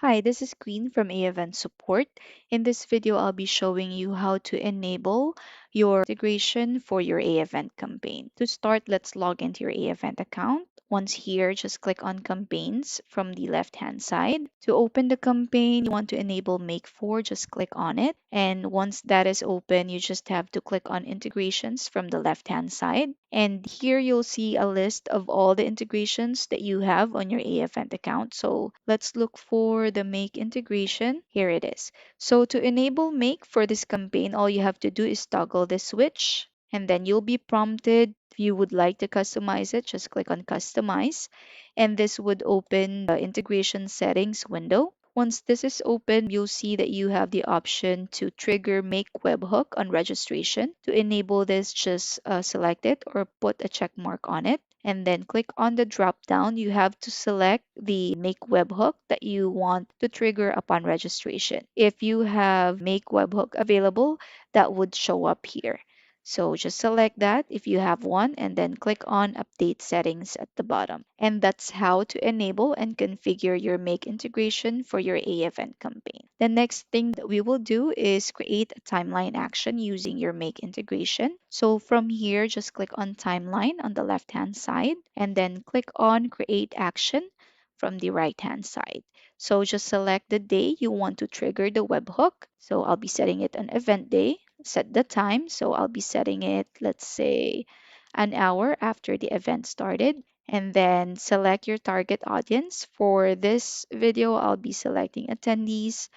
Hi, this is Queen from AEvent Support. In this video, I'll be showing you how to enable your integration for your AEvent campaign. To start, let's log into your AEvent account. Once here, just click on Campaigns from the left-hand side. To open the campaign you want to enable Make for, just click on it. And once that is open, you just have to click on Integrations from the left-hand side. And here you'll see a list of all the integrations that you have on your AEvent account. So let's look for the Make integration. Here it is. So to enable Make for this campaign, all you have to do is toggle the switch, and then you'll be prompted. If you would like to customize it, just click on Customize, and this would open the integration settings window. Once this is open, you'll see that you have the option to trigger Make Webhook on registration. To enable this, just select it or put a check mark on it, and then click on the drop down. You have to select the Make Webhook that you want to trigger upon registration. If you have Make Webhook available, that would show up here. So just select that if you have one, and then click on Update Settings at the bottom. And that's how to enable and configure your Make integration for your AEvent campaign. The next thing that we will do is create a timeline action using your Make integration. So from here, just click on Timeline on the left-hand side, and then click on Create Action from the right-hand side. So just select the day you want to trigger the webhook. So I'll be setting it an event day. Set the time. So I'll be setting it, let's say, an hour after the event started. And then select your target audience. For this video, I'll be selecting attendees.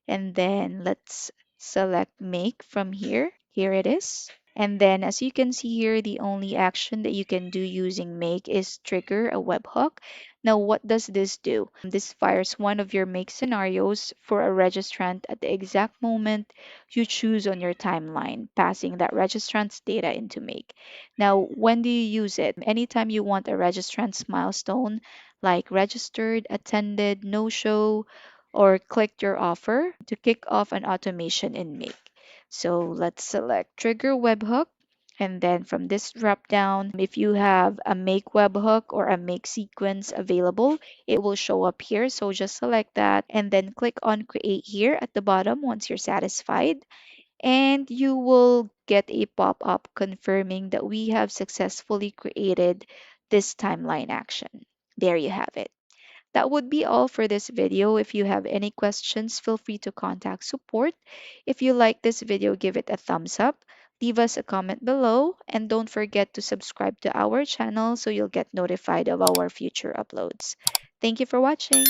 And then let's select Make from here. Here it is. And then as you can see here, the only action that you can do using Make is trigger a webhook. Now, what does this do? This fires one of your Make scenarios for a registrant at the exact moment you choose on your timeline, passing that registrant's data into Make. Now, when do you use it? Anytime you want a registrant's milestone, like registered, attended, no show, or clicked your offer to kick off an automation in Make. So let's select trigger webhook. And then from this drop down, if you have a Make webhook or a Make sequence available, it will show up here. So just select that and then click on Create here at the bottom once you're satisfied. And you will get a pop-up confirming that we have successfully created this timeline action. There you have it. That would be all for this video. If you have any questions, feel free to contact support. If you like this video, give it a thumbs up. Leave us a comment below, and don't forget to subscribe to our channel so you'll get notified of our future uploads. Thank you for watching.